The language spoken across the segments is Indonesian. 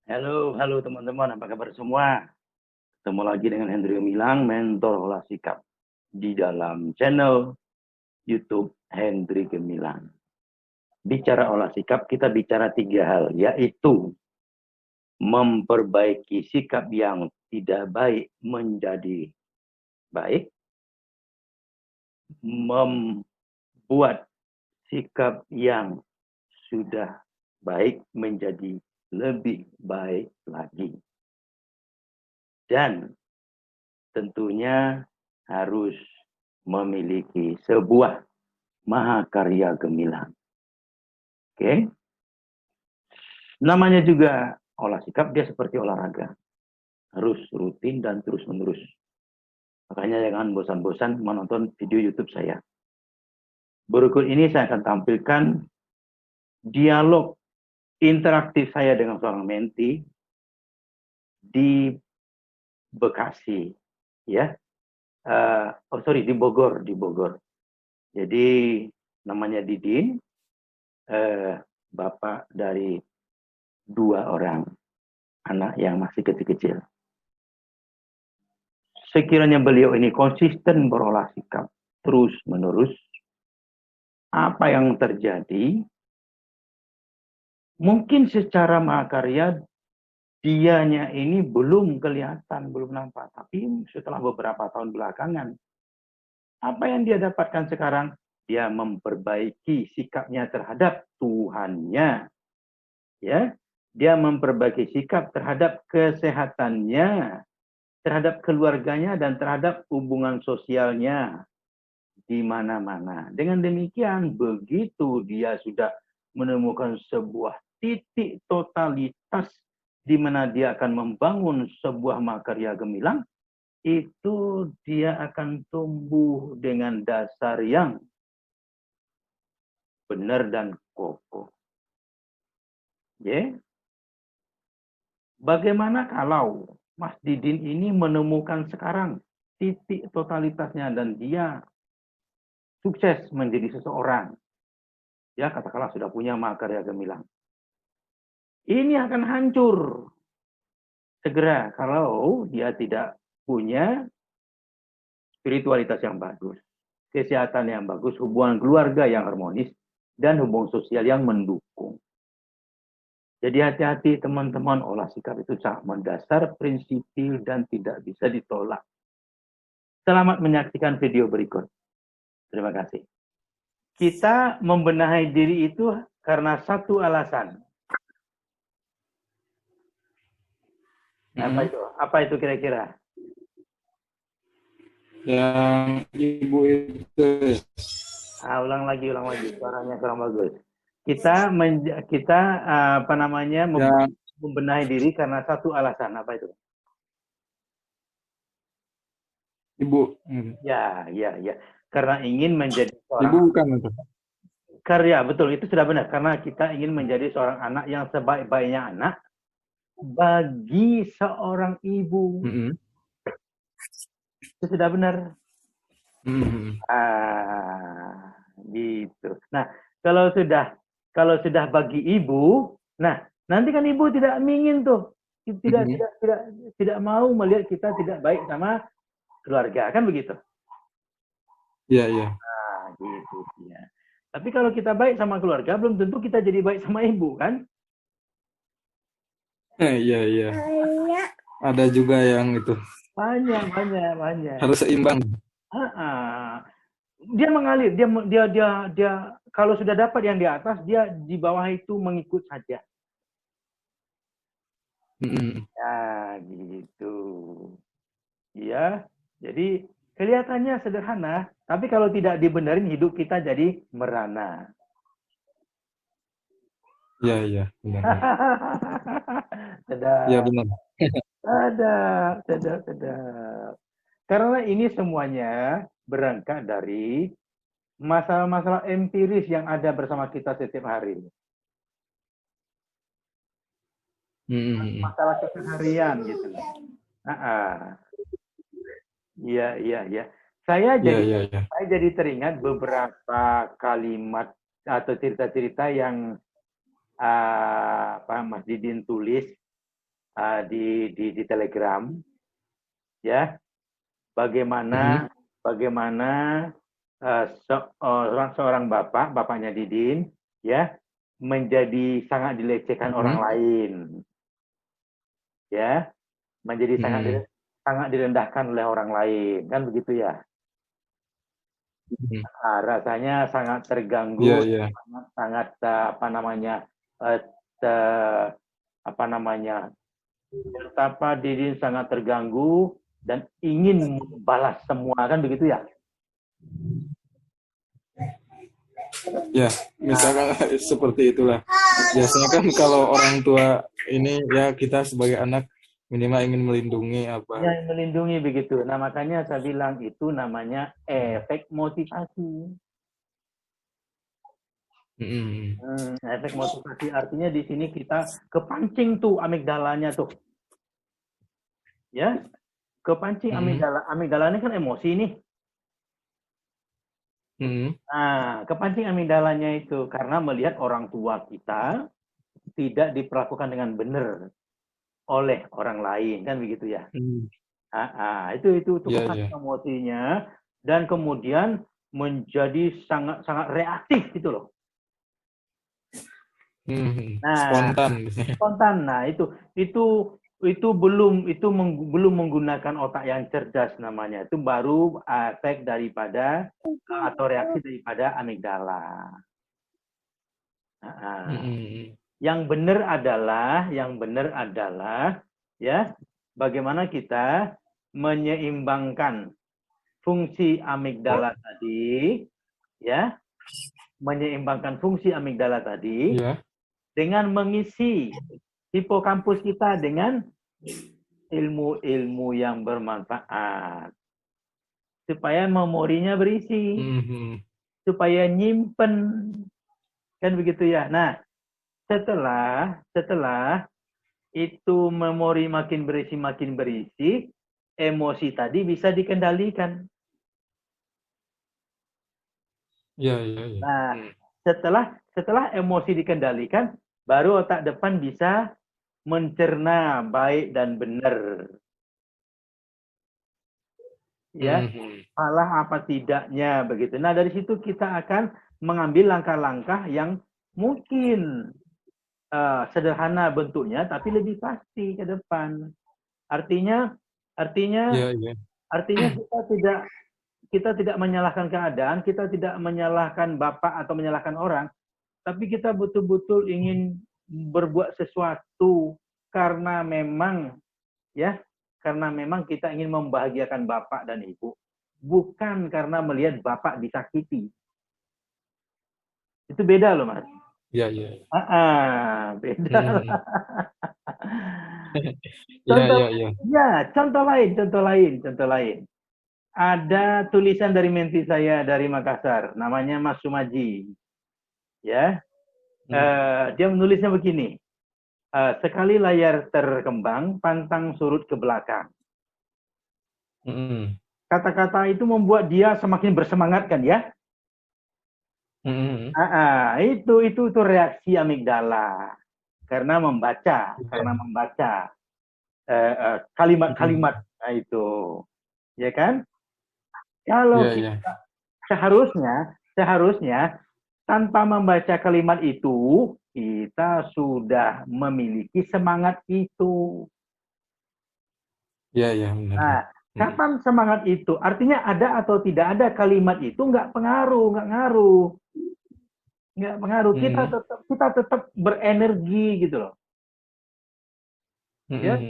Halo, halo teman-teman, apa kabar semua? Ketemu lagi dengan Hendry Gumilang, mentor olah sikap di dalam channel YouTube Hendry Gumilang. Bicara olah sikap, kita bicara 3 hal, yaitu memperbaiki sikap yang tidak baik menjadi baik, membuat sikap yang sudah baik menjadi lebih baik lagi. Dan tentunya harus memiliki sebuah mahakarya gemilang. Oke? Namanya juga olah sikap, dia seperti olahraga. Harus rutin dan terus-menerus. Makanya jangan bosan-bosan menonton video YouTube saya. Berikut ini saya akan tampilkan dialog interaktif saya dengan seorang menti di Bekasi, ya. Di Bogor. Jadi namanya Didin, bapak dari 2 orang anak yang masih kecil-kecil. Sekiranya beliau ini konsisten berolah sikap terus-menerus, apa yang terjadi? Mungkin secara mahakarya dianya ini belum kelihatan, belum nampak. Tapi setelah beberapa tahun belakangan, apa yang dia dapatkan sekarang? Dia memperbaiki sikapnya terhadap Tuhannya. Ya, dia memperbaiki sikap terhadap kesehatannya, terhadap keluarganya, dan terhadap hubungan sosialnya di mana-mana. Dengan demikian, begitu dia sudah menemukan sebuah titik totalitas di mana dia akan membangun sebuah mahakarya gemilang, itu dia akan tumbuh dengan dasar yang benar dan kokoh. Ya. Bagaimana kalau Mas Didin ini menemukan sekarang titik totalitasnya dan dia sukses menjadi seseorang, ya katakanlah sudah punya mahakarya gemilang. Ini akan hancur segera kalau dia tidak punya spiritualitas yang bagus, kesehatan yang bagus, hubungan keluarga yang harmonis, dan hubungan sosial yang mendukung. Jadi hati-hati teman-teman, olah sikap itu sangat mendasar, prinsipil, dan tidak bisa ditolak. Selamat menyaksikan video berikut. Terima kasih. Kita membenahi diri itu karena satu alasan. Apa itu kira-kira? Yang ibu itu. Ulang lagi. Suaranya kurang bagus. Kita membenahi diri karena satu alasan. Apa itu? Ibu. Ya. Karena ingin menjadi seorang. Ibu bukan itu. Karya, betul. Itu sudah benar. Karena kita ingin menjadi seorang anak yang sebaik-baiknya anak bagi seorang ibu. Itu sudah benar. Gitu. Nah, kalau sudah bagi ibu, nah nanti kan ibu tidak ingin tuh, tidak mau melihat kita tidak baik sama keluarga, kan begitu? Iya. Nah, gitu ya. Tapi kalau kita baik sama keluarga, belum tentu kita jadi baik sama ibu, kan? Iya. Ada juga yang itu. Banyak. Harus seimbang. Dia mengalir, dia kalau sudah dapat yang di atas, dia di bawah itu mengikut saja. Ya, gitu. Ya, jadi kelihatannya sederhana, tapi kalau tidak dibenerin hidup kita jadi merana. Iya, benar. Sedap. Iya, benar. Sedap. Karena ini semuanya berangkat dari masalah-masalah empiris yang ada bersama kita setiap hari. Masalah keseharian gitu. Iya. Saya jadi teringat beberapa kalimat atau cerita-cerita yang Mas Didin tulis di Telegram, ya, bagaimana seorang bapaknya Didin, ya, menjadi sangat dilecehkan orang lain, ya, menjadi sangat direndahkan oleh orang lain, kan begitu ya? Rasanya sangat terganggu, sangat betapa Didin sangat terganggu dan ingin membalas semua, kan begitu ya? Ya, misalkan seperti itulah. Biasanya kan kalau orang tua ini, ya kita sebagai anak minimal ingin melindungi apa. Ya, melindungi begitu. Nah, makanya saya bilang itu namanya efek motivasi. Efek motivasi artinya di sini kita kepancing tuh amigdalanya tuh. Ya, kepancing amigdala. Amigdala ini kan emosi nih. Nah, kepancing amigdalanya itu karena melihat orang tua kita tidak diperlakukan dengan benar oleh orang lain, kan begitu ya? Itu kepancing emosinya dan kemudian menjadi sangat reaktif gitu loh. Spontan. Nah, itu belum menggunakan otak yang cerdas namanya. Itu baru efek daripada atau reaksi daripada amigdala. Yang benar adalah ya, bagaimana kita menyeimbangkan fungsi amigdala tadi, ya, menyeimbangkan fungsi amigdala tadi dengan mengisi hipokampus kita dengan ilmu-ilmu yang bermanfaat supaya memorinya berisi, supaya nyimpen, kan begitu ya. Nah, setelah itu memori makin berisi, emosi tadi bisa dikendalikan. Nah, setelah emosi dikendalikan, baru otak depan bisa mencerna baik dan benar. Ya, salah apa tidaknya begitu. Nah, dari situ kita akan mengambil langkah-langkah yang mungkin sederhana bentuknya, tapi lebih pasti ke depan. Artinya kita tidak menyalahkan keadaan, kita tidak menyalahkan bapak atau menyalahkan orang, tapi kita betul-betul ingin berbuat sesuatu karena memang kita ingin membahagiakan bapak dan ibu, bukan karena melihat bapak disakiti. Itu beda loh, Mas. Beda. Contoh lain. Ada tulisan dari menti saya dari Makassar, namanya Mas Sumaji. Ya. Dia menulisnya begini. Sekali layar terkembang, pantang surut ke belakang. Kata-kata itu membuat dia semakin bersemangat kan ya? Itu reaksi amigdala karena membaca kalimat-kalimat itu, ya kan? Kalau kita seharusnya tanpa membaca kalimat itu kita sudah memiliki semangat itu. Nah, kapan semangat itu? Artinya ada atau tidak ada kalimat itu nggak ngaruh. Kita tetap berenergi gitu loh. Ya,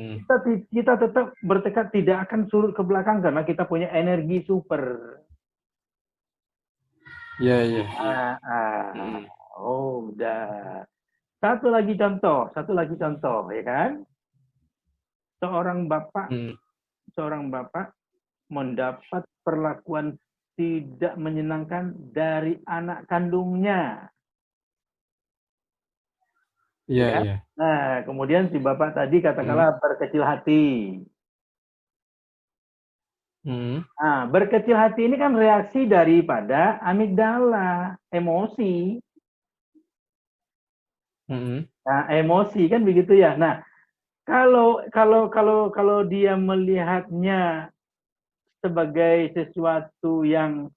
kita tetap bertekad tidak akan surut ke belakang karena kita punya energi super. Udah. Satu lagi contoh, ya kan? Seorang bapak mendapat perlakuan tidak menyenangkan dari anak kandungnya. Nah, kemudian si bapak tadi katakanlah berkecil hati. Nah, berkecil hati ini kan reaksi daripada amigdala, emosi. Nah, emosi kan begitu ya. Nah, Kalau dia melihatnya sebagai sesuatu yang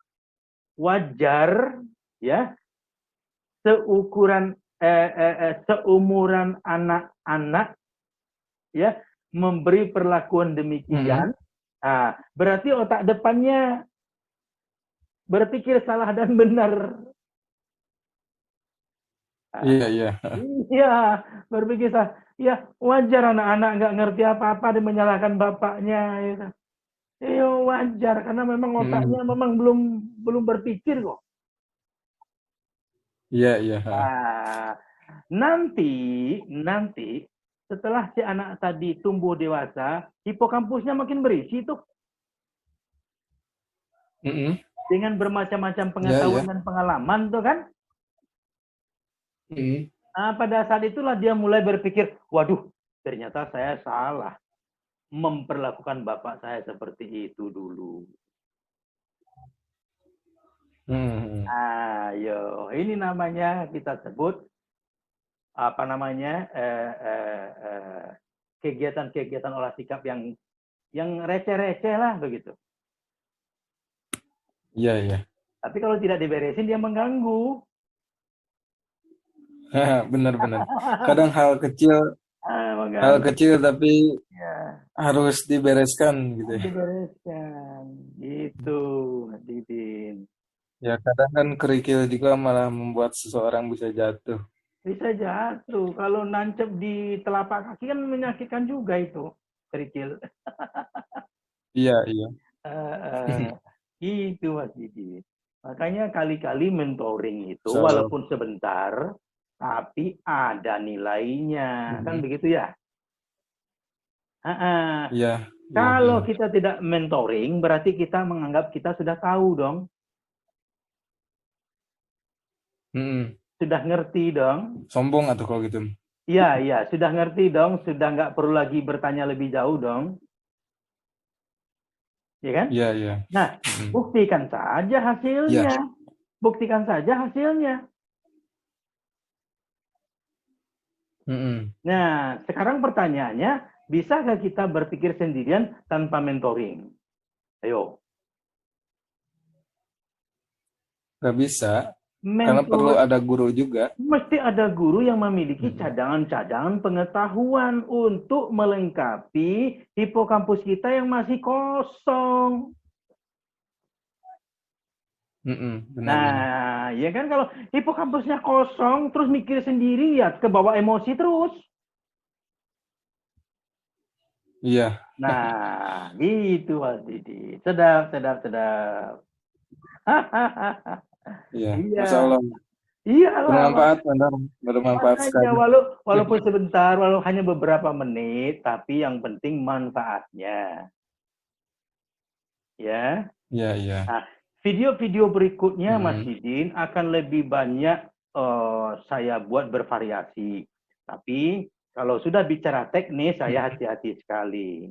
wajar, ya, seumuran anak-anak, ya, memberi perlakuan demikian, berarti otak depannya berpikir salah dan benar. Iya. Iya, berpikir salah. Ya, wajar anak-anak nggak ngerti apa-apa dan menyalahkan bapaknya. Ya. Iya, wajar karena memang otaknya memang belum berpikir kok. Iya. Nanti setelah si anak tadi tumbuh dewasa, hipokampusnya makin berisi tuh dengan bermacam-macam pengetahuan dan pengalaman tuh kan. Nah, pada saat itulah dia mulai berpikir, waduh, ternyata saya salah memperlakukan bapak saya seperti itu dulu. Ayo, ini namanya kita sebut apa namanya kegiatan-kegiatan olah sikap yang receh-receh lah begitu. Iya. Tapi kalau tidak diberesin dia mengganggu. Benar. Kadang hal kecil tapi harus dibereskan gitu ya. Dibereskan, gitu, Didin. Ya kadang kan kerikil juga malah membuat seseorang bisa jatuh. Bisa jatuh. Kalau nancep di telapak kaki kan menyakitkan juga itu kerikil. Iya. Itu Mas Didi. Makanya kali-kali mentoring itu So, walaupun sebentar, tapi ada nilainya. Kan begitu ya? Iya. Kalau kita tidak mentoring, berarti kita menganggap kita sudah tahu dong. Sudah ngerti dong. Sombong atau kalau gitu. Iya, sudah ngerti dong. Sudah nggak perlu lagi bertanya lebih jauh dong. Ya kan? Iya. Nah, buktikan saja hasilnya. Buktikan saja hasilnya. Nah, sekarang pertanyaannya, bisakah kita berpikir sendirian tanpa mentoring? Ayo. Nggak bisa. Karena perlu ada guru juga. Mesti ada guru yang memiliki cadangan-cadangan pengetahuan untuk melengkapi hipokampus kita yang masih kosong. Benar. Ya kan kalau hipokampusnya kosong, terus mikir sendiri ya kebawa emosi terus. Iya. Nah, gitu Mas Didi. Sedap. Iya. Masya Allah. Iya lah. Bermanfaat sekali. Walaupun sebentar, hanya beberapa menit, tapi yang penting manfaatnya. Ya. Iya. Nah, video-video berikutnya Mas Didin akan lebih banyak saya buat bervariasi. Tapi kalau sudah bicara teknis, saya hati-hati sekali.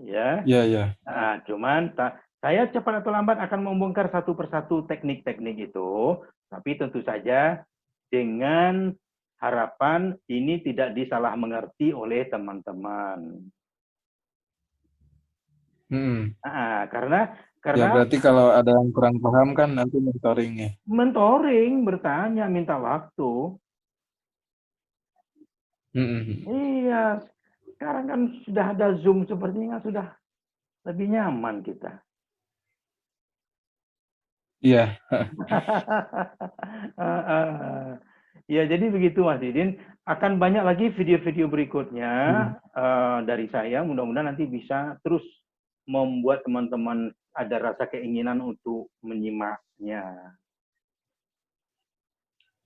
Ya. Iya. Nah, cuman saya cepat atau lambat akan membongkar satu persatu teknik-teknik itu, tapi tentu saja dengan harapan ini tidak disalah mengerti oleh teman-teman. Karena ya berarti kalau ada yang kurang paham kan nanti mentoringnya. Mentoring, bertanya, minta waktu. Iya, sekarang kan sudah ada Zoom sepertinya sudah lebih nyaman kita. Iya. Ya, jadi begitu Mas Didin. Akan banyak lagi video-video berikutnya dari saya. Mudah-mudahan nanti bisa terus membuat teman-teman ada rasa keinginan untuk menyimaknya.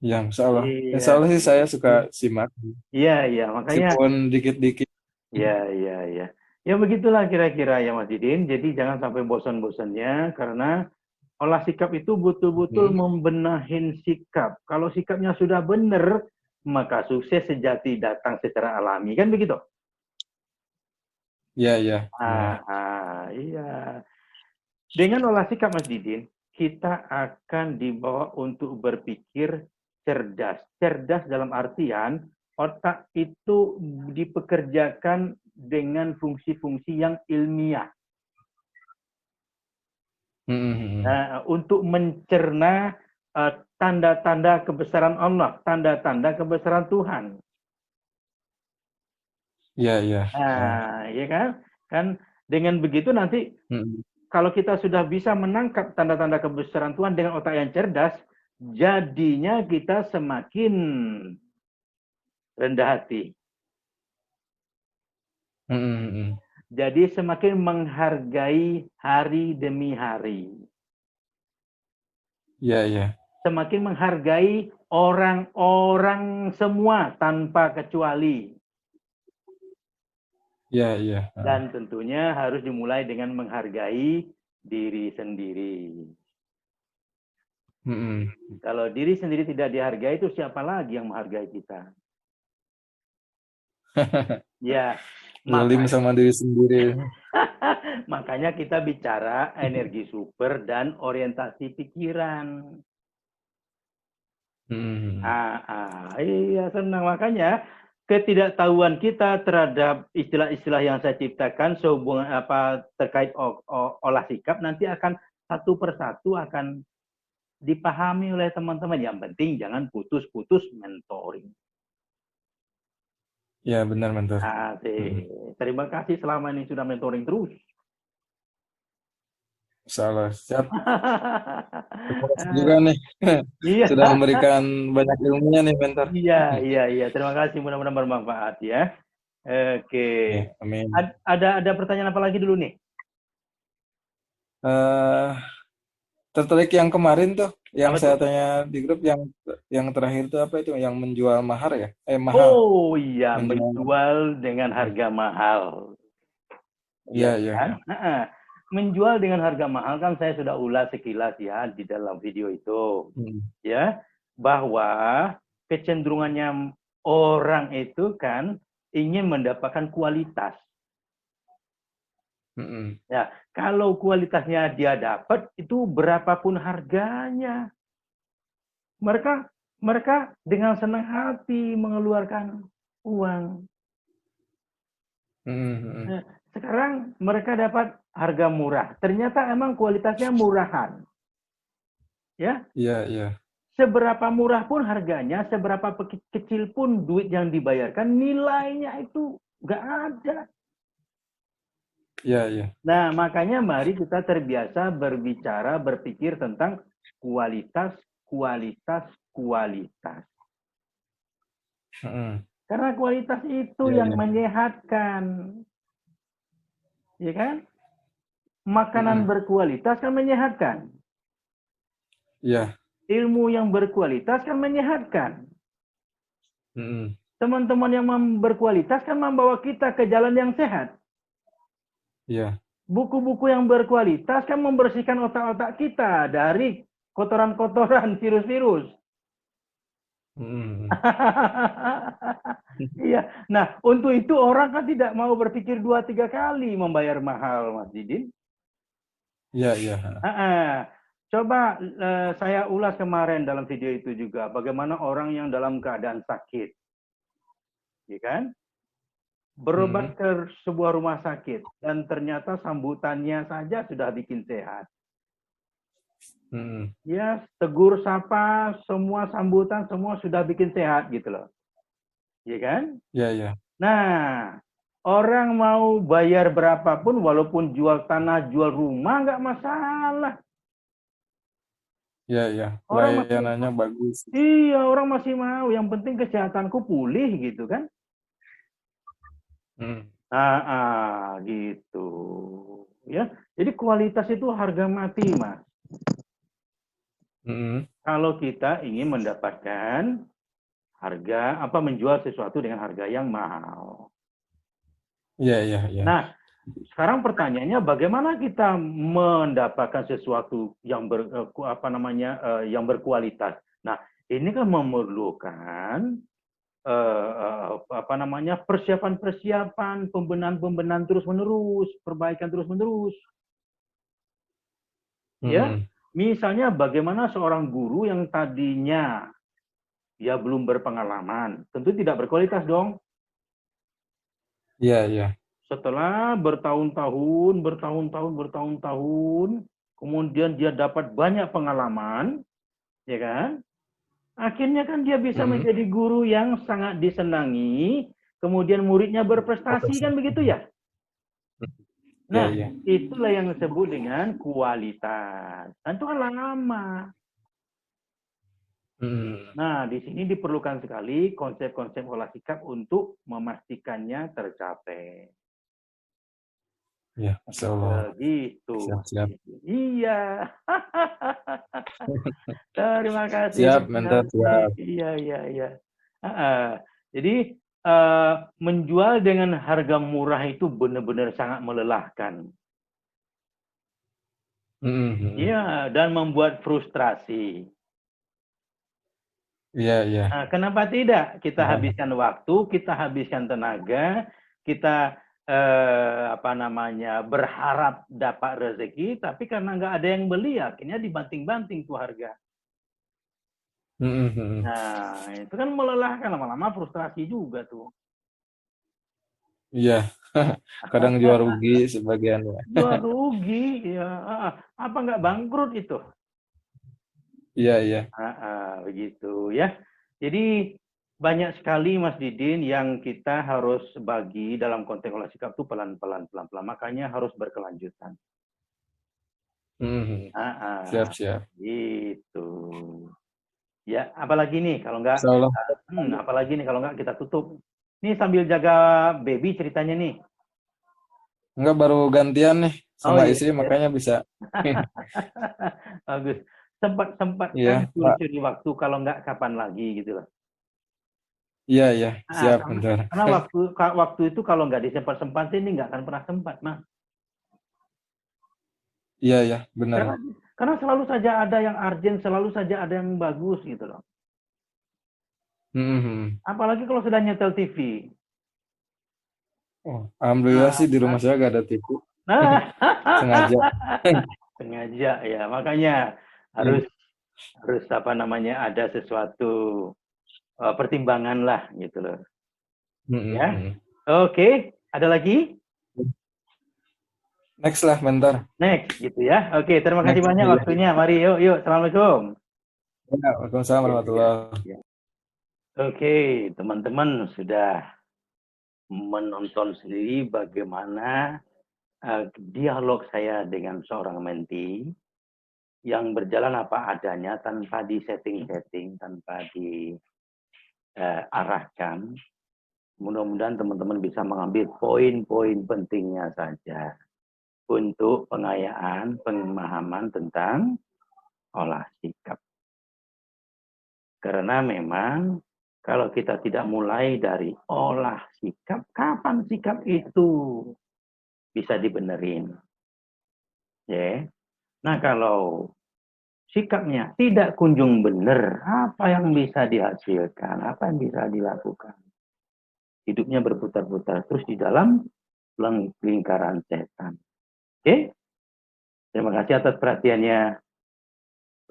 Ya, Insya Allah. Insya Allah sih saya suka simak. Iya, makanya. Meskipun dikit-dikit. Iya. Ya begitulah kira-kira ya Mas Didin. Jadi jangan sampai bosan-bosannya karena olah sikap itu betul-betul membenahin sikap. Kalau sikapnya sudah benar, maka sukses sejati datang secara alami. Kan begitu? Iya. Iya. Dengan olah sikap Mas Didin, kita akan dibawa untuk berpikir cerdas. Cerdas dalam artian Otak itu dipekerjakan dengan fungsi-fungsi yang ilmiah. Nah, untuk mencerna tanda-tanda kebesaran Allah, tanda-tanda kebesaran Tuhan. Iya. Nah, ya kan? Kan dengan begitu nanti kalau kita sudah bisa menangkap tanda-tanda kebesaran Tuhan dengan otak yang cerdas, jadinya kita semakin rendah hati. Jadi semakin menghargai hari demi hari. Iya. Semakin menghargai orang-orang semua tanpa kecuali. Iya. Dan tentunya harus dimulai dengan menghargai diri sendiri. Kalau diri sendiri tidak dihargai, itu siapa lagi yang menghargai kita? Ya, Zalim sama diri sendiri. makanya kita bicara energi super dan orientasi pikiran. Iya, senang. Makanya ketidaktahuan kita terhadap istilah-istilah yang saya ciptakan sehubungan terkait olah sikap nanti akan satu persatu akan dipahami oleh teman-teman. Yang penting jangan putus-putus mentoring. Ya, benar mentor. Terima kasih selama ini sudah mentoring terus. Salah, siap. Terima kasih juga nih. Iya. Sudah memberikan banyak ilmunya nih, mentor. Iya. Terima kasih, mudah-mudahan bermanfaat ya. Oke. Amin. Ada pertanyaan apa lagi dulu nih? Tertarik yang kemarin tuh, yang saya tanya di grup, yang terakhir tuh apa itu, yang menjual mahar ya? Mahal. Oh iya, menjual dengan harga mahal. Iya. Kan? Menjual dengan harga mahal kan saya sudah ulas sekilas ya di dalam video itu. Ya, bahwa kecenderungannya orang itu kan ingin mendapatkan kualitas. Ya, kalau kualitasnya dia dapat, itu berapapun harganya, mereka dengan senang hati mengeluarkan uang. Sekarang mereka dapat harga murah, ternyata emang kualitasnya murahan. Ya? Iya. Seberapa murah pun harganya, seberapa kecil pun duit yang dibayarkan, nilainya itu nggak ada. Iya. Nah, makanya mari kita terbiasa berpikir tentang kualitas. Karena kualitas itu yang menyehatkan. Ya kan? Makanan berkualitas kan menyehatkan. Iya. Ilmu yang berkualitas kan menyehatkan. Teman-teman yang berkualitas kan membawa kita ke jalan yang sehat. Iya. Buku-buku yang berkualitas kan membersihkan otak-otak kita dari kotoran-kotoran virus-virus. Iya. Nah, untuk itu orang kan tidak mau berpikir 2-3 kali membayar mahal, Mas Didin. Iya. Coba saya ulas kemarin dalam video itu juga bagaimana orang yang dalam keadaan sakit, ya kan? Berobat ke sebuah rumah sakit dan ternyata sambutannya saja sudah bikin sehat. Ya, tegur sapa, semua sambutan semua sudah bikin sehat gitu loh. Iya kan? Iya. Nah, orang mau bayar berapapun walaupun jual tanah, jual rumah nggak masalah. Iya. Layanannya bagus. Iya, orang masih mau. Yang penting kesehatanku pulih gitu kan? Gitu. Ya, jadi kualitas itu harga mati, Mas. Kalau kita ingin mendapatkan harga menjual sesuatu dengan harga yang mahal. Iya. Nah, sekarang pertanyaannya bagaimana kita mendapatkan sesuatu yang yang berkualitas. Nah, ini kan memerlukan persiapan-persiapan, pembenahan terus-menerus, perbaikan terus-menerus. Ya, misalnya bagaimana seorang guru yang tadinya dia belum berpengalaman, tentu tidak berkualitas dong. Iya, iya. Setelah bertahun-tahun, kemudian dia dapat banyak pengalaman, ya kan? Akhirnya kan dia bisa menjadi guru yang sangat disenangi, kemudian muridnya berprestasi, kan begitu ya? Iya, Nah, iya. itulah yang disebut dengan kualitas. Dan itu kan lama. Nah, di sini diperlukan sekali konsep-konsep olah sikap untuk memastikannya tercapai. Ya, Masya Allah. Begitu. Siap. Iya. Terima kasih. Siap, mentor. Siap. Iya. Jadi menjual dengan harga murah itu benar-benar sangat melelahkan. Iya, dan membuat frustrasi. Iya. Nah, kenapa tidak? Kita habiskan waktu, kita habiskan tenaga, kita berharap dapat rezeki, tapi karena nggak ada yang beli, akhirnya dibanting-banting tuh harga. Nah, itu kan melelahkan, lama-lama frustrasi juga tuh. Iya, kadang jual rugi sebagian. Jual rugi, ya. Apa nggak bangkrut itu? Iya. Begitu ya. Jadi banyak sekali Mas Didin yang kita harus bagi dalam konteks olah sikap itu pelan-pelan. Makanya harus berkelanjutan. Siap. Gitu. Ya, apalagi nih kalau nggak, kita tutup. Nih sambil jaga baby ceritanya nih. Enggak, baru gantian nih sama istri, Iya. makanya bisa. Bagus. Sempat Iya, curi waktu, kalau nggak kapan lagi gitu loh. Iya, siap, bentar. Karena waktu itu kalau nggak disempat-sempatin ini nggak akan pernah sempat, Mas. Iya, benar. Karena selalu saja ada yang urgent, selalu saja ada yang bagus gitu loh. Apalagi kalau sudah nyetel TV. Oh, alhamdulillah sih di rumah saya nggak ada TV. Sengaja. Sengaja ya, makanya harus ada sesuatu pertimbangan lah gitu loh. Ya. Oke, ada lagi? Next lah, bentar. Next gitu ya. Oke, terima kasih banyak waktunya. Mari yuk. Assalamualaikum. Waalaikumsalam warahmatullahi wabarakatuh. Oke, teman-teman sudah menonton sendiri bagaimana dialog saya dengan seorang mentee yang berjalan apa adanya, tanpa disetting-setting, tanpa diarahkan. Mudah-mudahan teman-teman bisa mengambil poin-poin pentingnya saja untuk pengayaan, pemahaman tentang olah sikap. Karena memang kalau kita tidak mulai dari olah sikap, kapan sikap itu bisa dibenerin? Ya. Nah, kalau sikapnya tidak kunjung benar, apa yang bisa dihasilkan? Apa yang bisa dilakukan? Hidupnya berputar-putar terus di dalam lingkaran setan. Oke? Terima kasih atas perhatiannya.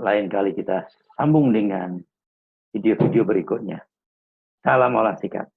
Lain kali kita sambung dengan video-video berikutnya. Salam olah sikap.